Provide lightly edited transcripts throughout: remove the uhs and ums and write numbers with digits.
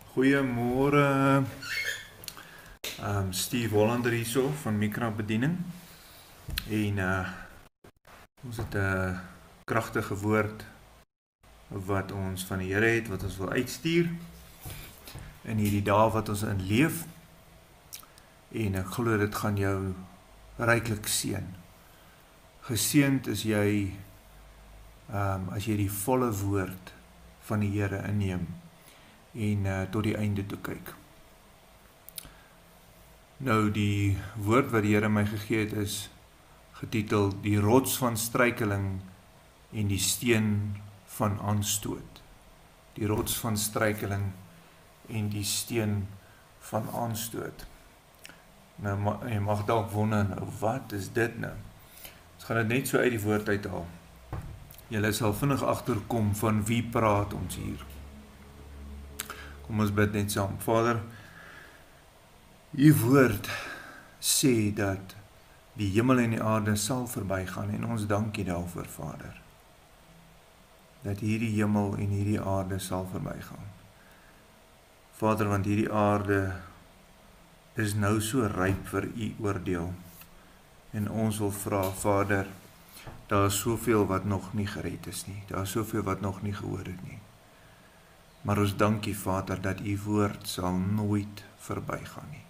Goeiemôre, Steve Hollander hierso van Mikra Bediening. En ons het 'n kragtige woord wat ons van die Here het, wat ons wil uitstuur in hierdie dae wat ons in leef. En ek glo dit gaan jou ryklik seën. Geseënd is jy as jy die volle woord van die Here inneem en tot die einde toe kyk. Nou die woord wat die Here my gegee het is getitel die rots van struikeling en die steen van aanstoot. Die rots van struikeling en die steen van aanstoot. Nou jy mag dalk wonder, nou wat is dit nou? Ons gaan dit net so uit die woord uithaal. Julle sal vinnig agterkom van wie praat ons hier. Kom ons bid net saam. Vader, u woord sê dat die hemel en die aarde sal verbygaan en ons dank u daarvoor, Vader. Dat hierdie hemel en hierdie aarde sal verbygaan. Vader, want hierdie aarde is nou so ryp vir u oordeel. En ons wil vra, Vader, daar is soveel wat nog nie gered is nie. Daar is soveel wat nog nie gehoor het nie. Maar ons dank u, Vader, dat u woord sal nooit verbygaan nie.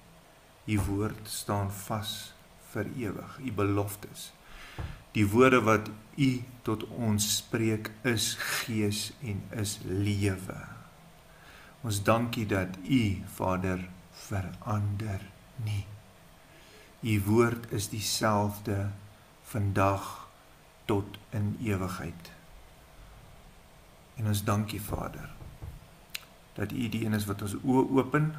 U woord staan vas vir ewig, u beloftes. Die woorde wat u tot ons spreek is gees en is lewe. Ons dank u dat u, Vader, verander nie. U woord is dieselfde vandag tot in ewigheid. En ons dank u, Vader, dat u die een is wat ons oë open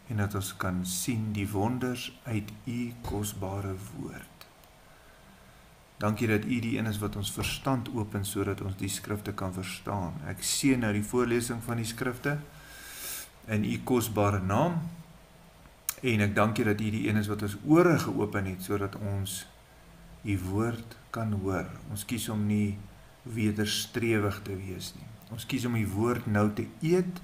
en dat ons kan sien die wonders uit u kosbare woord. Dankie dat u die een is wat ons verstand open sodat ons die skrifte kan verstaan. Ek seën nou die voorlesing van die skrifte in u kosbare naam en ek dankie dat u die een is wat ons ore geopen het sodat ons u woord kan hoor. Ons kies om nie wederstrewig te wees nie. Ons kies om die woord nou te eet,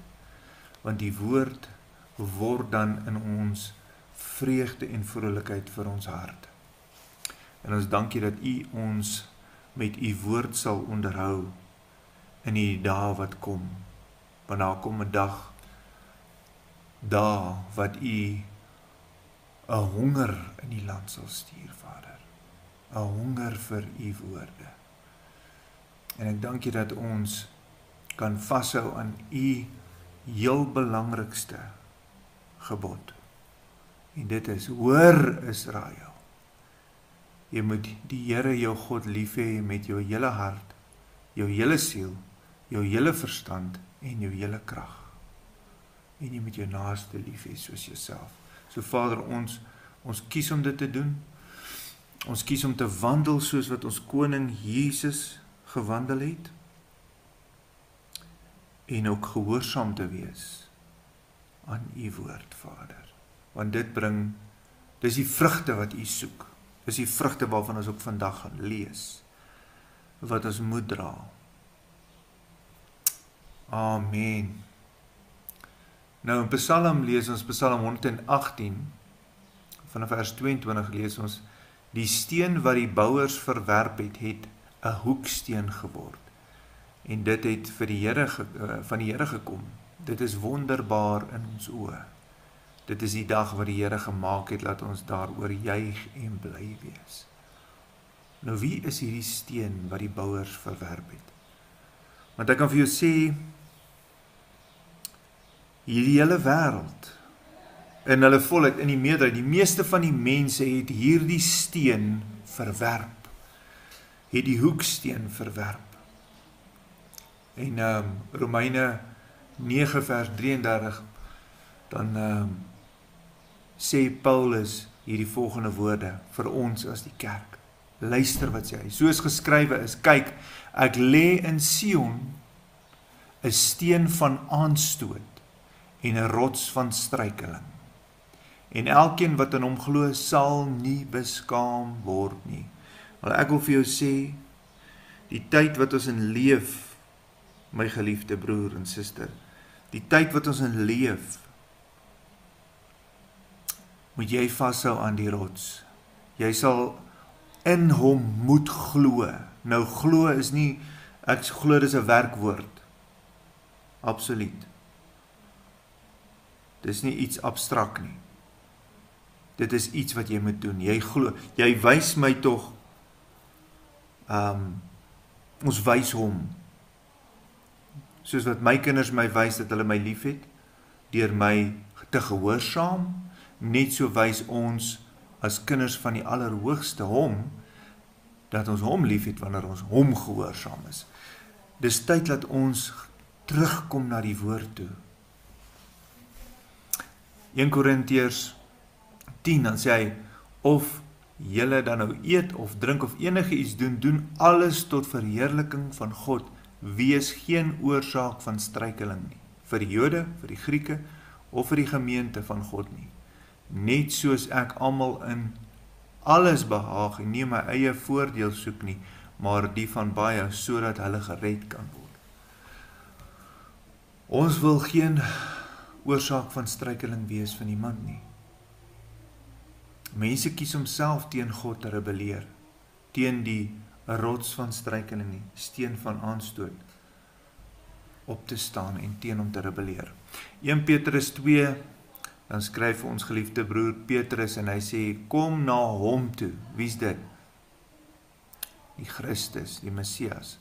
want die woord word dan in ons vreugde en vrolikheid vir ons hart. En ons dankie dat u ons met u woord sal onderhou in die dae wat kom. Want daar kom 'n dag, daar wat u 'n honger in die land sal stuur, Vader. 'n Honger vir u woorde. En ek dank u dat ons kan vashou aan u heel belangrikste gebod. En dit is, hoor Israel, jy moet die Here jou God lief hê met jou hele hart, jou hele siel, jou hele verstand en jou hele krag. En jy moet jou naaste lief hê soos jouself. So Vader, ons kies om dit te doen. Ons kies om te wandel soos wat ons koning Jesus gewandel het. En ook gehoorsaam te wees aan u woord, Vader. Want dis die vrugte wat u soek. Dis die vrugte waarvan ons ook vandag gaan lees. Wat ons moet dra. Amen. Nou in Psalm lees ons Psalm 118, vanaf vers 22 lees ons, die steen wat die bouers verwerp het 'n hoeksteen geword. En dit het vir die Here van die Here gekom. Dit is wonderbaar in ons oë. Dit is die dag wat die Here gemaak het, laat ons daaroor juig en bly wees. Nou wie is hierdie steen wat die bouers verwerp het? Want ek kan vir jou sê, hierdie hele wêreld, in hulle volheid, in die meerderheid, die meeste van die mense het hierdie steen verwerp. Het die hoeksteen verwerp. En Romeine 9 vers 33, dan sê Paulus hierdie volgende woorde vir ons as die kerk. Luister wat sê hy, soos geskrywe is, kyk, ek lê in Sion 'n steen van aanstoot en 'n rots van struikeling. En elkeen wat in hom glo sal nie beskaam word nie. Maar ek wil vir jou sê, die tyd wat ons in leef, my geliefde broer en suster, die tyd wat ons in leef, moet jy vashou aan die rots. Jy sal in hom moet glo. Nou glo is nie, ek glo dis 'n werkwoord. Absoluut. Dis nie iets abstrakt nie. Dit is iets wat jy moet doen. Jy glo, jy wys my tog, ons wys hom. Soos wat my kinders my wys dat hulle my lief het, deur my te gehoorsaam, net so wys ons as kinders van die Allerhoogste hom, dat ons hom lief het wanneer ons hom gehoorsaam is. Dis tyd dat ons terugkom na die woord toe. 1 Korintiërs 10, dan sê hy, of julle dan nou eet of drink of enige iets doen, doen alles tot verheerliking van God, wees geen oorsaak van struikeling nie, vir die Jode, vir die Grieke, of vir die gemeente van God nie. Net soos ek almal in alles behaag en nie my eie voordeel soek nie, maar die van baie, sodat hulle gered kan word. Ons wil geen oorsaak van struikeling wees van iemand nie. Mense kies homself teen God te rebelleer, teen die rots van struikeling nie, steen van aanstoot, op te staan en teen hom te rebelleer. 1 Petrus 2, dan skryf ons geliefde broer Petrus en hy sê, kom na hom toe. Wie's dit? Die Christus, die Messias.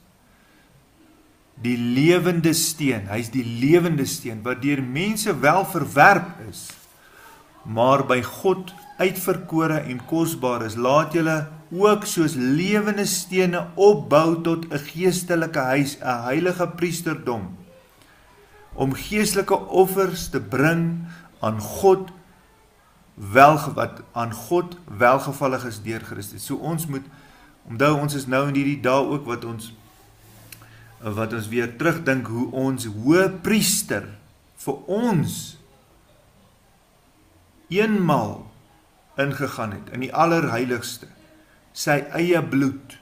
Die lewende steen, hy is die lewende steen, wat deur mense wel verwerp is, maar by God uitverkore en kosbaar is. Laat julle ook soos lewende stene opbou tot 'n geestelike huis, 'n heilige priesterdom, om geestelike offers te bring aan God, wat aan God welgevallig is deur Christus. So ons moet, onthou ons is nou in hierdie dae ook wat ons weer terugdink hoe ons hoëpriester vir ons eenmaal ingegaan het, in die allerheiligste, sy eie bloed,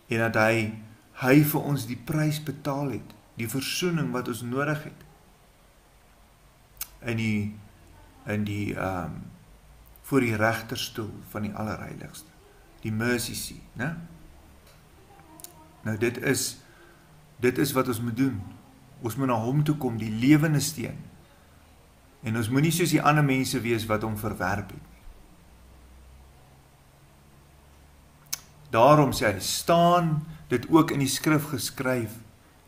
en dat hy vir ons die prys betaal het, die versoening wat ons nodig het, voor die regterstoel van die allerheiligste, die mercy seat, né? Nou dit is wat ons moet doen. Ons moet na hom toe kom, die lewende steen. En ons moet nie soos die ander mense wees wat hom verwerp het. Daarom sê hy, staan dit ook in die skrif geskryf,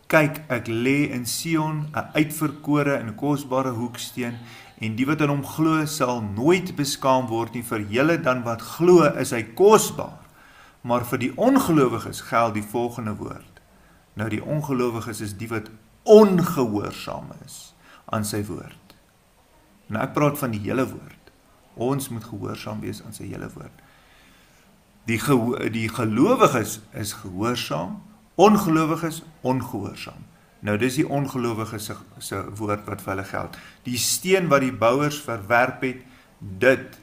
kyk, ek lê in Sion 'n uitverkore en kosbare hoeksteen, en die wat aan hom glo sal nooit beskaam word nie. Vir julle dan wat glo is hy kosbaar, maar vir die ongelowiges geld die volgende woord. Nou die ongelowiges is die wat ongehoorsaam is aan sy woord. Nou ek praat van die hele woord. Ons moet gehoorsaam wees aan sy hele woord. Die gelowiges is gehoorsaam, ongelowiges ongehoorsaam. Nou dis die ongelowiges se woord wat vir hulle geld. Die steen wat die bouers verwerp het, dit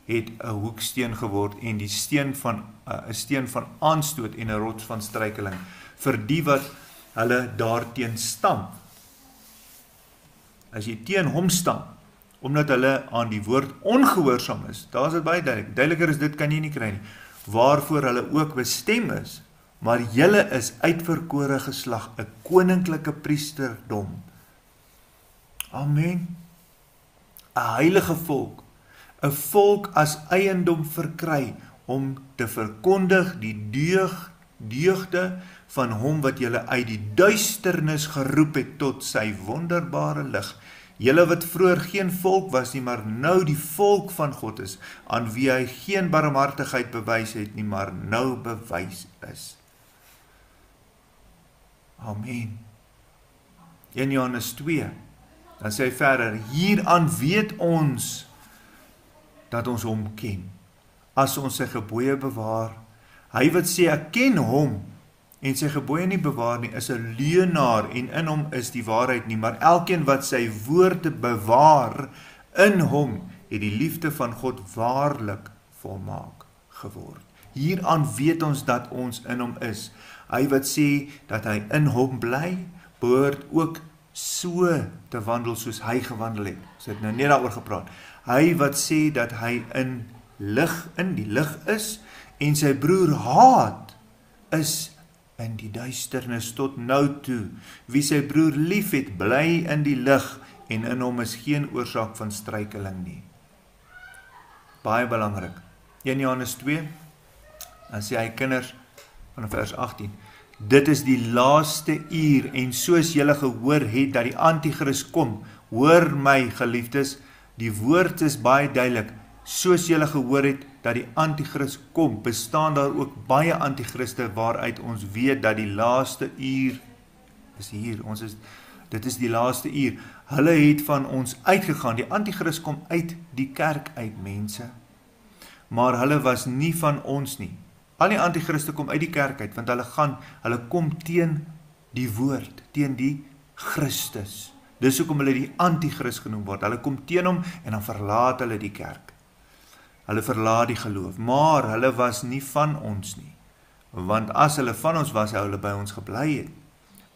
het 'n hoeksteen geword en die steen van 'n steen van aanstoot en 'n rots van struikeling vir die wat hulle daarteen stamp. As jy teen hom stamp, omdat hulle aan die woord ongehoorsaam is, daar is dit baie duidelik. Duideliker is dit kan jy nie kry nie. Waarvoor hulle ook bestem is, maar julle is uitverkore geslag, 'n koninklike priesterdom. Amen. 'n heilige volk, 'n volk as eiendom verkry, om te verkondig die deugde van hom wat julle uit die duisternis geroep het tot sy wonderbare lig. Julle wat vroeër geen volk was nie, maar nou die volk van God is, aan wie hy geen barmhartigheid bewys het nie, maar nou bewys is. Amen. 1 Johannes 2, dan sê hy verder, hieraan weet ons dat ons hom ken, as ons sy gebooie bewaar. Hy wat sê ek ken hom en sy gebooie nie bewaar nie, is 'n leienaar en in hom is die waarheid nie, maar elkeen wat sy woorde bewaar, in hom het die liefde van God waarlik volmaak geword. Hieraan weet ons dat ons in hom is. Hy wat sê dat hy in hom bly, behoort ook so te wandel soos hy gewandel het. Ons het nou net daaroor gepraat. Hy wat sê dat hy in die lig is, en sy broer haat, is in die duisternis tot nou toe. Wie sy broer lief het, bly in die lig, en in hom is geen oorsaak van struikeling nie. Baie belangrik. 1 Johannes 2, dan sê hy kinders, vanaf vers 18, dit is die laaste uur, en soos julle gehoor het, dat die Antichrist kom, hoor my geliefdes, die woord is baie duidelik, soos julle gehoor het, dat die Antichrist kom, bestaan daar ook baie Antichriste, waaruit ons weet, dat die laaste uur is hier, dit is die laaste uur, hulle het van ons uitgegaan, die Antichrist kom uit die kerk uit, mense, maar hulle was nie van ons nie. Al die Antichriste kom uit die kerk uit, want hulle kom teen die woord, teen die Christus. Dis hoekom hulle die Antichrist genoem word. Hulle kom teen hom en dan verlaat hulle die kerk. Hulle verlaat die geloof, maar hulle was nie van ons nie. Want as hulle van ons was, hulle by ons gebly het.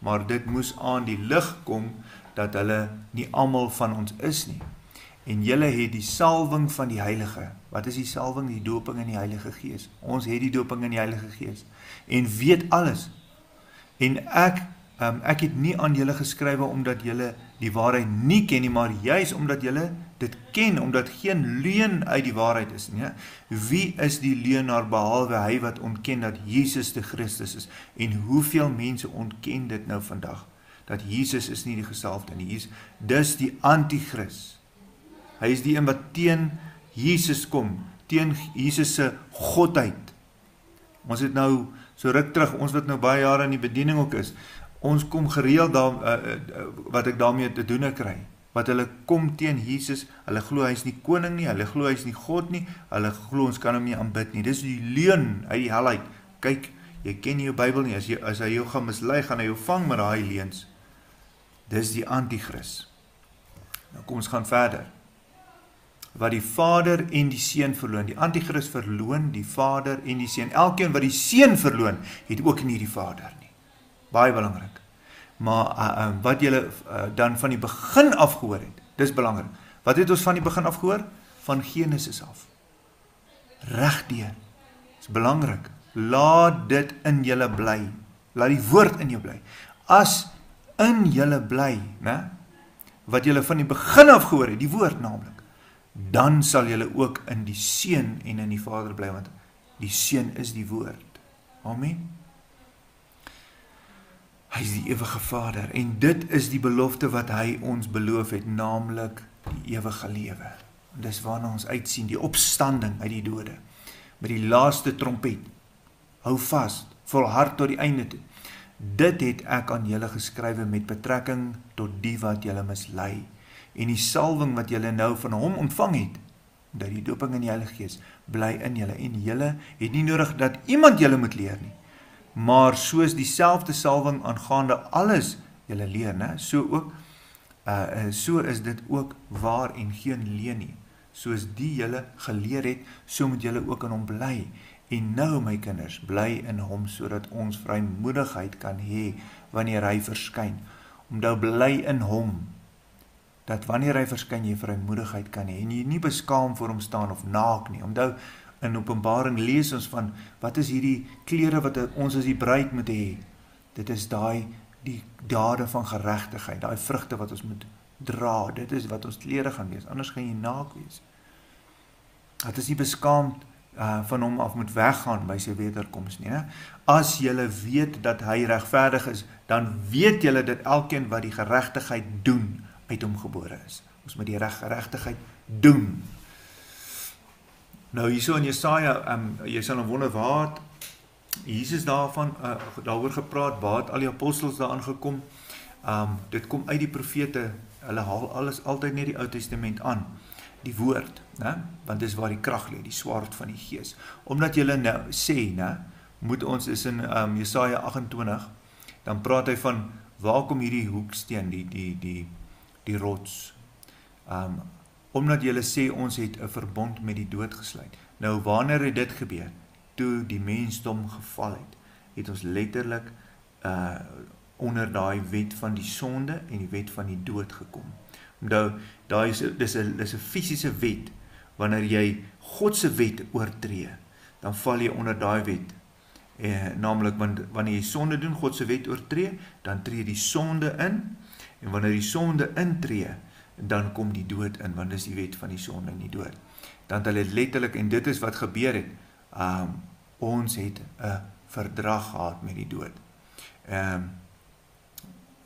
Maar dit moes aan die lig kom, dat hulle nie almal van ons is nie. En julle het die salwing van die Heilige. Wat is die salwing? Die doping in die Heilige Gees. Ons het die doping in die Heilige Gees. En weet alles. En ek het nie aan julle geskrywe, omdat julle die waarheid nie ken nie, maar juis omdat julle dit ken, omdat geen leuen uit die waarheid is nie. Wie is die leuenaar behalwe hy wat ontken dat Jesus die Christus is? En hoeveel mense ontken dit nou vandag? Dat Jesus is nie die gesalfde nie. Dis die Antichrist. Hy is die een wat teen Jesus kom, teen Jesus se godheid. Ons het nou, so ruk terug, ons wat nou baie jare in die bediening ook is, ons kom gereeld wat ek daarmee te doen kry, wat hulle kom teen Jesus, hulle glo hy is nie koning nie, hulle glo hy is nie God nie, hulle glo ons kan hom nie aanbid nie. Dis die leuen uit die hel uit. Kyk, jy ken nie jou Bybel nie, as hy jou gaan mislei, gaan hy jou vang met daai leuns. Dis die Antichrist. Nou kom ons gaan verder. Wat die Vader en die Seun verloon. Die Antichrist verloon die Vader en die Seun. Elkeen wat die Seun verloon, het ook nie die Vader nie. Baie belangrik. Maar wat julle dan van die begin af gehoor het, dis belangrik. Wat het ons van die begin af gehoor? Van Genesis af. Regdeur. Dis belangrik. Laat dit in julle bly. Laat die woord in jou bly. As in julle bly, né? Wat julle van die begin af gehoor het, die woord naamlik, dan sal julle ook in die Seun en in die Vader bly, want die Seun is die woord. Amen. Hy is die ewige Vader, en dit is die belofte wat hy ons beloof het, naamlik die ewige lewe. Dis waarna ons uitsien, die opstanding uit die dode, met die laaste trompet. Hou vast, volhard tot die einde toe. Dit het ek aan julle geskrywe met betrekking tot die wat julle mislei, en die salwing wat julle nou van hom ontvang het, dat die doping in die Heilige Gees, bly in julle, en julle het nie nodig dat iemand julle moet leer nie, maar soos dieselfde salwing aangaande alles julle leer, ne? So is dit ook waar en geen leuen nie. Soos die julle geleer het, so moet julle ook in hom bly. En nou, my kinders, bly in hom, sodat ons vrymoedigheid kan hê wanneer hy verskyn. Omdat bly in hom, dat wanneer hy verskyn, jy vrymoedigheid kan hê, en jy nie beskaam voor hom staan of naak nie. Omdat in Openbaring lees ons van, wat is hierdie klere wat ons as die bruid moet hê? Dit is die dade van geregtigheid, daai vrugte wat ons moet dra, dit is wat ons klere gaan wees, anders gaan jy naak wees. Dat is nie beskaamd van hom af moet weggaan by sy wederkoms nie. As julle weet dat hy regverdig is, dan weet julle dat elkeen wat die geregtigheid doen, uit hom gebore is. Ons moet die geregtigheid doen. Nou hierso in Jesaja, jy sal nou wonder, waar het Jesus daaroor gepraat, waar het al die apostels daaraan gekom? Dit kom uit die profete, hulle haal alles altyd net die Ou Testament aan, die woord, né? Want dis waar die krag lê, die swaard van die Gees. Omdat julle nou sê, né, moet ons is in Jesaja 28, dan praat hy van, waar kom hierdie hoeksteen, die rots? Omdat julle sê, ons het 'n verbond met die dood gesluit. Nou, wanneer het dit gebeur? Toe die mensdom geval het ons letterlik onder daai wet van die sonde en die wet van die dood gekom. Onthou, dis 'n fisiese wet. Wanneer jy God se wet oortree, dan val jy onder daai wet. Naamlik, wanneer jy sonde doen, God se wet oortree, dan tree die sonde in, en wanneer die sonde intree, dan kom die dood in, want dis die wet van die sonde en die dood. Dan het hulle letterlik, en dit is wat gebeur het, ons het 'n verdrag gehad met die dood.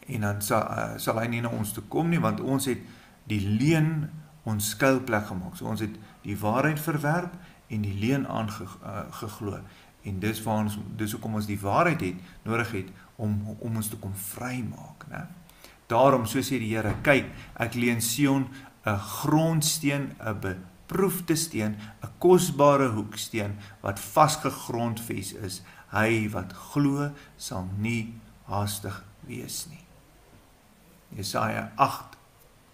En dan sal hy nie na ons toe kom nie, want ons het die leuen ons skuilplek gemaak. So ons het die waarheid verwerp en die leuen aangeglo. En dis hoekom ons die waarheid nodig het om ons te kom vrymaak, né? Daarom, so sê die Here, kyk, ek leen Sion 'n grondsteen, 'n beproefde steen, 'n kosbare hoeksteen wat vasgegrondves is. Hy wat glo sal nie haastig wees nie. Jesaja 8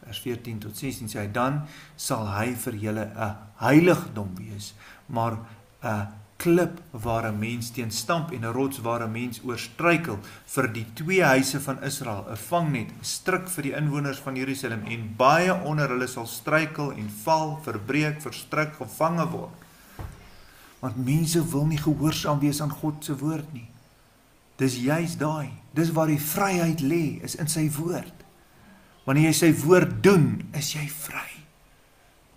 vers 14 tot 16 sê hy, dan sal hy vir julle 'n heiligdom wees, maar 'n klip waar 'n mens teen stamp en 'n rots waar 'n mens oor struikel, vir die twee huise van Israel, 'n vangnet, 'n stryk vir die inwoners van Jerusalem, en baie onder hulle sal struikel en val, verbreek, verstryk, gevange word. Want mense wil nie gehoorsaam wees aan God se woord nie. Dis juist daai, dis waar die vryheid lê, is in sy woord. Wanneer jy sy woord doen, is jy vry.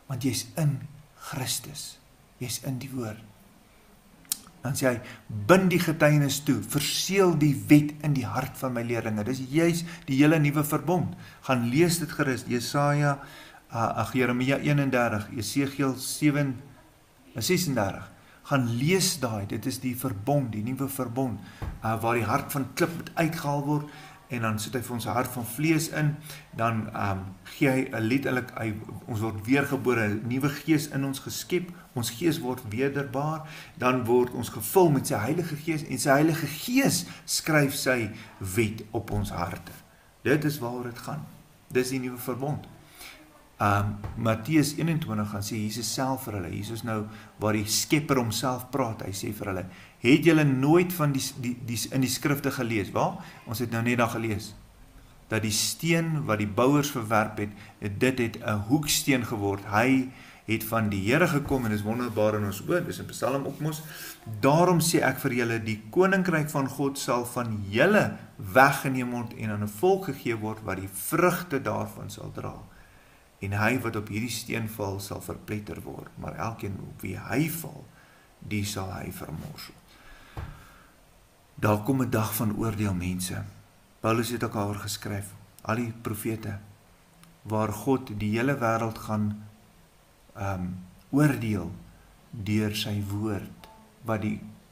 Want jy's in Christus. Jy's in die woord. Dan sê hy, bind die getuienis toe, verseël die wet in die hart van my leerlinge. Dis juist die hele nuwe verbond. Gaan lees dit gerus, Jeremia 31, Jesegiel 36. Gaan lees daai, dit is die verbond, die nuwe verbond, waar die hart van klip moet uitgehaal word, en dan sit hy vir ons 'n hart van vlees in, dan gee hy 'n letterlik, ons word weergebore, 'n nuwe gees in ons geskep, ons gees word wederbaar, dan word ons gevul met sy Heilige Gees, en sy Heilige Gees skryf sy wet op ons harte. Dit is waaroor dit gaan. Dis die nuwe verbond. Matteus 21 gaan sê Jesus self vir hulle, Jesus nou waar die Skepper homself praat, hy sê vir hulle, het julle nooit van in die skrifte gelees, waar? Ons het nou net daar gelees, dat die steen wat die bouers verwerp het, dit het 'n hoeksteen geword, hy het van die Here gekom, en is wonderbaar in ons oor, dis in Psalm ook mos, daarom sê ek vir julle, die koninkryk van God sal van julle weggeneem word, en aan 'n volk gegee word, wat die vrugte daarvan sal dra. En hy wat op hierdie steen val, sal verpletter word, maar elkeen op wie hy val, die sal hy vermorsel. Daar kom 'n dag van oordeel, mense. Paulus het ook daaroor geskryf, al die profete, waar God die hele wêreld gaan oordeel deur sy woord, wat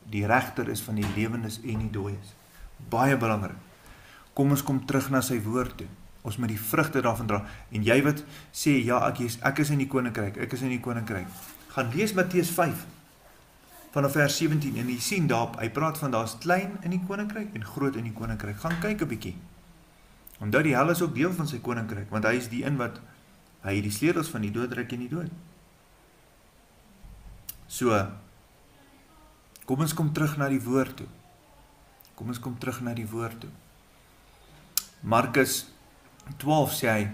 die regter is van die lewendes en die dooies. Baie belangrik. Kom ons kom terug na sy woord toe. Ons moet die vrugte daarvan dra. En jy wat sê, ja, ek is in die koninkryk, ek is in die koninkryk. Gaan lees Matteus 5, vanaf vers 17, en jy sien daar, hy praat van daar's klein in die koninkryk en groot in die koninkryk. Gaan kyk 'n bietjie. Omdat die hel is ook deel van sy koninkryk, want hy is die een wat, hy het die sleutels van die doodryk en die dood. So, kom ons kom terug na die woord toe. Kom ons kom terug na die woord toe. Markus 12 sê hy,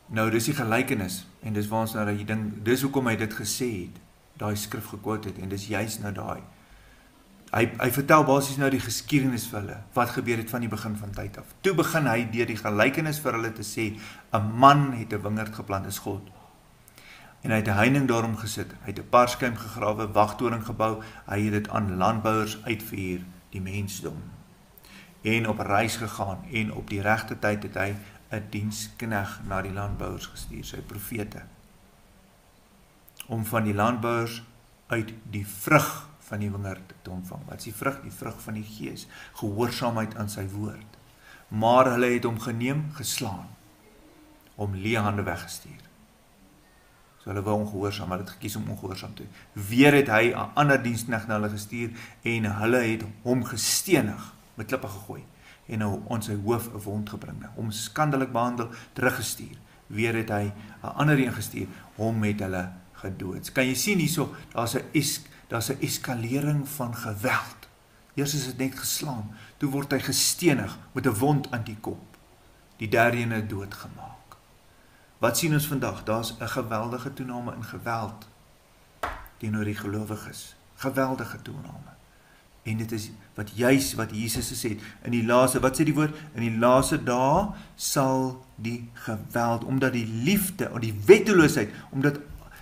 nou dis die gelykenis, en dis waar ons nou die ding, dis hoekom hy dit gesê het, daai skrif gekwote het, en dis juist nou daai. Hy vertel basies nou die geskiedenis vir hulle, wat gebeur het van die begin van tyd af. Toe begin hy deur die gelykenis vir hulle te sê, 'n man het 'n wingerd geplant, is God. En hy het 'n heining daarom gesit, hy het 'n parskuim gegrawe, wagtoring gebou, hy het dit aan landbouers uitverhuur, die mensdom. En op reis gegaan, en op die regte tyd het hy 'n dienskneg na die landbouers gestuur, sy profete, om van die landbouers uit die vrug van die wingerd te ontvang. Wat is die vrug? Die vrug van die Gees, gehoorsaamheid aan sy woord. Maar hulle het hom geneem, geslaan, hom leë hande weggestuur. So hulle wou ongehoorsaam, hulle het gekies om ongehoorsaam te doen. Weer het hy 'n ander dienskneg na hulle gestuur, en hulle het hom gestenig, met klippe gegooi, en ons sy hoof 'n wond gebring, hom skandelik behandel, teruggestuur. Weer het hy 'n ander een gestuur, hom met hulle gedood. Kan jy sien hierso, daar's 'n eskalering van geweld Eers is dit net geslaan, toe word hy gestenig met 'n wond aan die kop. Die derde ene doodgemaak. Wat sien ons vandag? Daar's 'n geweldige toename in geweld teenoor die gelowiges. Geweldige toename. En dit is wat Jesus gesê het, in die laaste, wat sê die woord? In die laaste dae sal die geweld, omdat die liefde, of die wetteloosheid, omdat,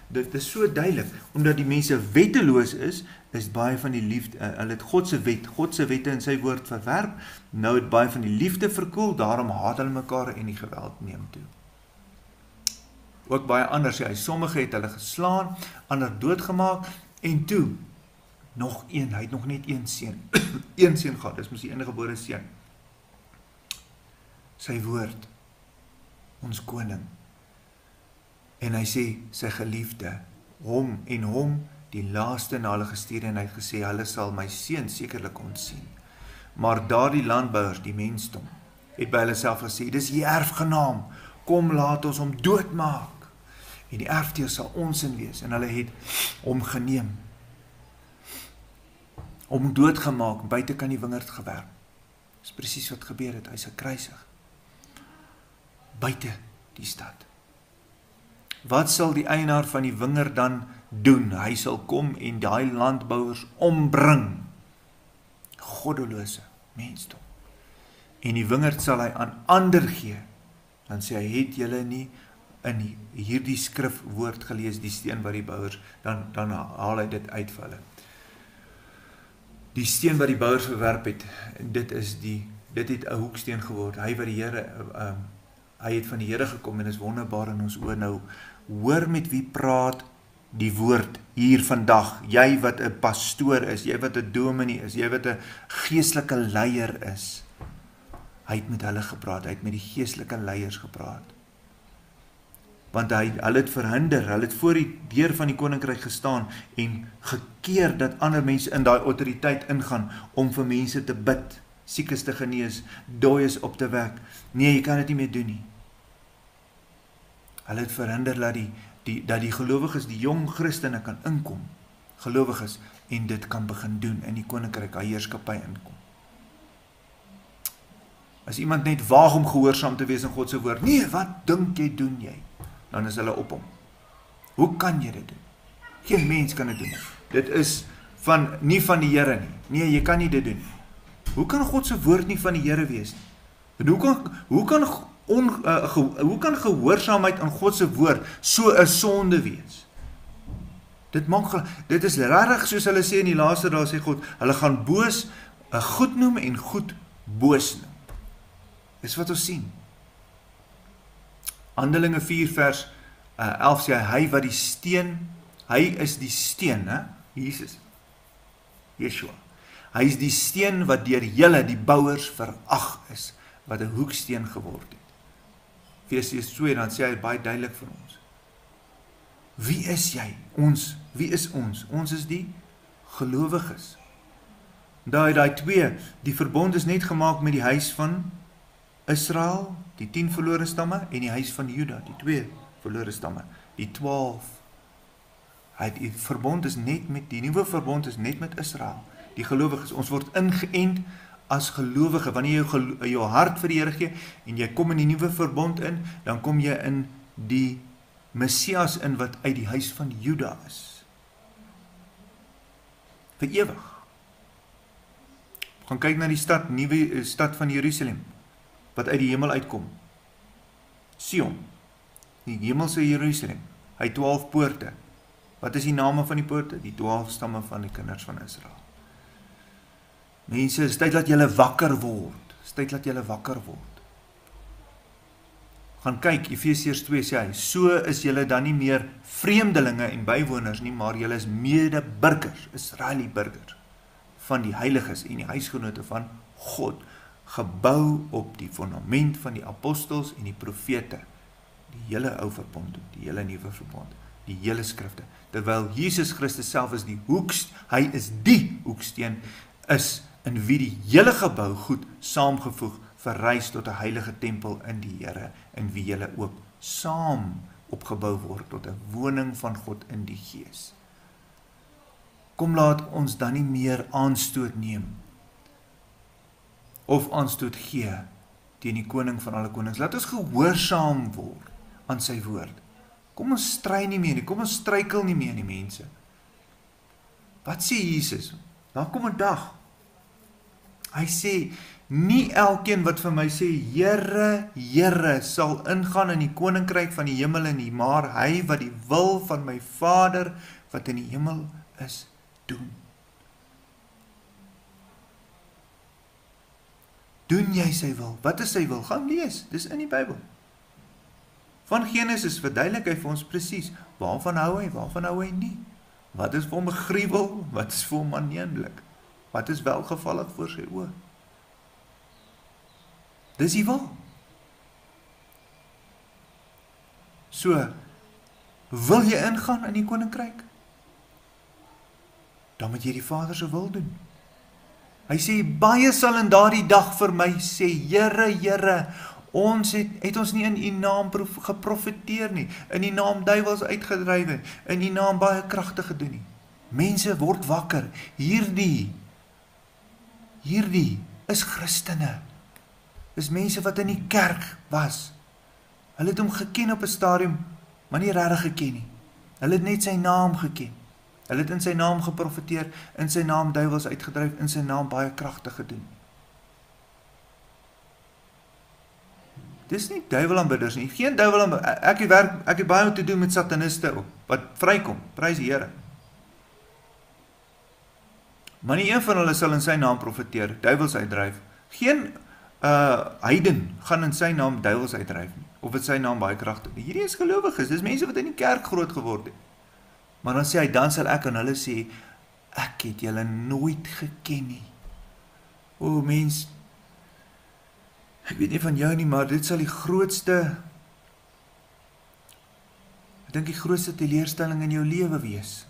dit is so duidelik, omdat die mense wetteloos is baie van die liefde, hulle het Godse wette in sy woord verwerp, nou het baie van die liefde verkoel, daarom haat hulle mekaar en die geweld neem toe. Ook baie anders, sommige het hulle geslaan, ander doodgemaak, en toe, nog een, hy het nog net een seun, een seun gehad, dis mos die enige gebore seun. Sy woord, ons koning, en hy sê, sy geliefde, hom die laaste na hulle gestuur, en hy het gesê, hulle sal my seun sekerlik ontsien. Maar daardie landbouers, die mensdom, het by hulle self gesê, dis die erfgenaam, kom laat ons hom doodmaak, en die erfdeel sal ons in wees, en hulle het hom geneem, hom doodgemaak, buite kan die wingerd gewerp. Dis presies wat gebeur het, hy is gekruisig, buite die stad. Wat sal die eienaar van die wingerd dan doen? Hy sal kom en daai landbouers ombring. Goddelose mensdom. En die wingerd sal hy aan ander gee. Dan sê hy, het julle nie in hierdie skrifwoord gelees, die steen wat die bouers, dan haal hy dit uit vir hulle. Die steen wat die bouers verwerp het, dit het 'n hoeksteen geword. Hy wat die Here, hy het van die Here gekom en is wonderbaar in ons oë. Nou, hoor met wie praat die woord hier vandag, jy wat 'n pastoor is, jy wat 'n dominee is, jy wat 'n geestelike leier is. Hy het met hulle gepraat, hy het met die geestelike leiers gepraat. Want hulle het verhinder, hulle het voor die deur van die koninkryk gestaan en gekeer dat ander mense in daai autoriteit ingaan om vir mense te bid, siekes te genees, dooies op te wek. Nee, jy kan dit nie meer doen nie. Hulle het verhinder dat die gelowiges, die jong Christene kan inkom, gelowiges, en dit kan begin doen in die koninkryk, hy heerskappy inkom. As iemand net waag om gehoorsaam te wees in God se woord, nee, wat dink jy doen jy? Dan is hulle op hom. Hoe kan jy dit doen? Geen mens kan dit doen. Dit is nie van die Here nie. Nee, jy kan nie dit doen. Hoe kan God se woord nie van die Here wees nie? En hoe kan gehoorsaamheid aan God se woord so 'n sonde wees? Dit is regtig soos hulle sê in die laaste dae, sê God, hulle gaan boos goed noem en goed boos noem. Dis wat ons sien. Handelinge 4 vers 11 sê hy wat die steen, hy is die steen, Jesus, Yeshua. Hy is die steen wat deur julle die bouers verag is, wat 'n hoeksteen geword het. Efesiërs 2, dan sê hy baie duidelik vir ons. Wie is jy? Wie is ons? Ons is die gelowiges. Daai 2, die verbond is net gemaak met die huis van Israel, die 10 verlore stamme, en die huis van Juda, die 2 verlore stamme, die 12. Die verbond is net met, die nuwe verbond is net met Israel, die gelowiges. Ons word ingeënt as gelowige, wanneer jy jou hart vir die Here gee, en jy kom in die nuwe verbond in, dan kom jy in die Messias in, wat uit die huis van Juda is. Vir ewig. Gaan kyk na die stad, nuwe stad van Jerusalem, wat uit die hemel uitkom. Sion, die hemelse Jerusalem, hy 12 poorte. Wat is die name van die poorte? Die 12 stamme van die kinders van Israel. Mense, is tyd dat julle wakker word. Is tyd dat julle wakker word. Gaan kyk, Efesiërs 2 sê hy, so is julle dan nie meer vreemdelinge en bywoners nie, maar julle is medeburgers, Israeli burgers, van die heiliges en die huisgenote van God, gebou op die fundament van die apostels en die profete, die hele ou verbond, die hele nuwe verbond, die hele skrifte, terwyl Jesus Christus self is die hy is die hoeksteen, is in wie die hele gebou goed saamgevoeg, verrys tot 'n heilige tempel in die Here, in wie julle ook saam opgebou word tot 'n woning van God in die Gees. Kom laat ons dan nie meer aanstoot neem of aanstoot gee teen die koning van alle konings. Laat ons gehoorsaam word aan sy woord. Kom ons stry nie meer nie, kom ons struikel nie meer nie, mense. Wat sê Jesus? Daar kom 'n dag. Hy sê, nie elkeen wat vir my sê, Here, Here, sal ingaan in die koninkryk van die hemel nie, maar hy wat die wil van my Vader, wat in die hemel is, doen. Doen jy sy wil? Wat is sy wil? Gaan lees, dis in die Bybel. Van Genesis verduidelik hy vir ons presies, waarvan hou hy nie. Wat is vir hom 'n gruwel, wat is vir hom aanneemlik, wat is welgevallig voor sy oë. Dis die wil. So, wil jy ingaan in die koninkryk? Dan moet jy die Vader se wil doen. Hy sê, baie sal in daardie dag vir my sê, Here, Here, ons het ons nie in u naam geprofeteer nie, in u naam duiwels uitgedryf, in u naam baie kragte gedoen nie. Mense, word wakker. Hierdie is Christene. Is mense wat in die kerk was. Hulle het hom geken op 'n stadium, maar nie regtig geken nie. Hulle het net sy naam geken. Hulle het in sy naam geprofeteer, in sy naam duiwels uitgedryf, in sy naam baie kragte gedoen. Dis nie duiwelaanbidders nie. Geen duiwelaanbidders. Ek het baie te doen met sataniste op, wat vrykom, prys die Here. Maar nie een van hulle sal in sy naam profeteer, duiwels uitdryf. Geen heiden gaan in sy naam duiwels uitdryf nie, of in sy naam baie kragte doen. Hierdie is gelowiges, dis mense wat in die kerk groot geword het. Maar dan sê hy, dan sal ek aan hulle sê, ek het julle nooit geken nie. O mens, ek weet nie van jou nie, maar dit sal die grootste teleurstelling in jou lewe wees.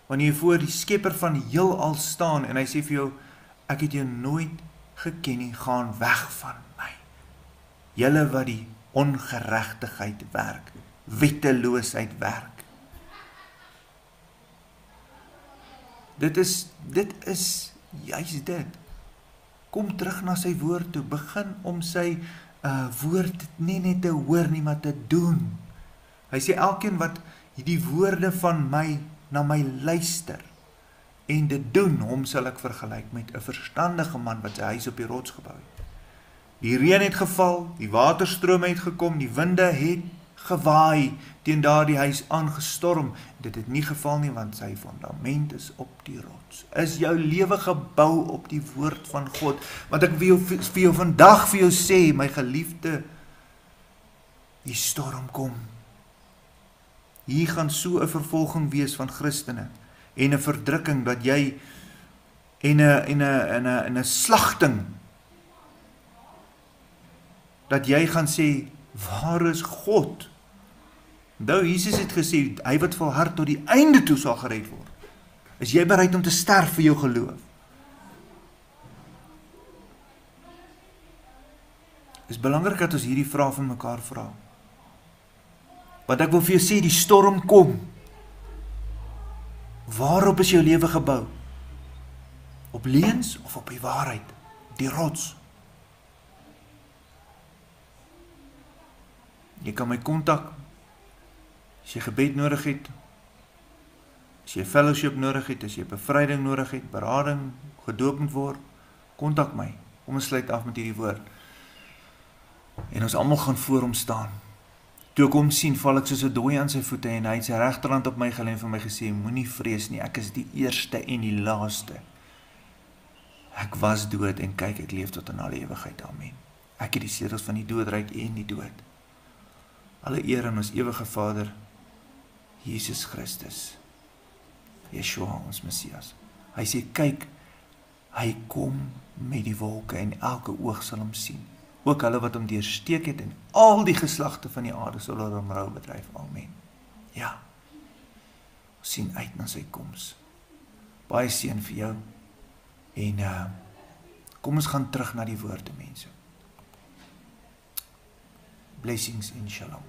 Wanneer jy voor die skepper van die heelal staan, en hy sê vir jou, ek het jou nooit geken nie, gaan weg van my. Julle wat die ongeregtigheid werk, wetteloosheid werk. Dit is juist dit. Kom terug na sy woord toe, begin om sy woord nie net te hoor nie, maar te doen. Hy sê, elkeen wat die woorde van my na my luister en dit doen, hom sal ek vergelyk met 'n verstandige man wat sy huis op die rots gebou het. Die reën het geval, die waterstrome het gekom, die winde het gewaai, teen daardie huis aangestorm. Dit het nie geval nie, want sy fundament is op die rots. Is jou lewe gebou op die woord van God? Want ek wil vir jou vandag vir jou sê, my geliefde, die storm kom. Hier gaan so 'n vervolging wees van Christene, en 'n verdrukking, dat jy, en 'n slagting, dat jy gaan sê, waar is God? Nou, Jesus het gesê, hy wat volhard tot die einde toe sal gered word. Is jy bereid om te sterf vir jou geloof? Is belangrik dat ons hierdie vraag van mekaar vra. Want ek wil vir jou sê, die storm kom. Waarop is jou lewe gebou? Op leuns of op die waarheid? Die rots. Jy kan my kontak, as jy gebed nodig het, as jy fellowship nodig het, as jy bevryding nodig het, berading, gedoop moet word, kontak my. Kom ons sluit af met hierdie woord. En ons almal gaan voor hom staan. Toe ek hom sien, val ek soos 'n dooie aan sy voete, en hy het sy regterhand op my gelê en vir my gesê, moenie vrees nie, ek is die eerste en die laaste. Ek was dood en kyk, ek leef tot in alle ewigheid. Amen. Ek het die sleutels van die doodryk en die dood. Alle eer aan ons ewige Vader, Jesus Christus, Yeshua, ons Messias. Hy sê, kyk, hy kom met die wolke en elke oog sal hom sien. Ook hulle wat hom deursteek het en al die geslagte van die aarde sal hom rou bedryf. Amen. Ja, ons sien uit na sy koms. Baie seën vir jou. En kom ons gaan terug na die woorde, mense. Blessings en shalom.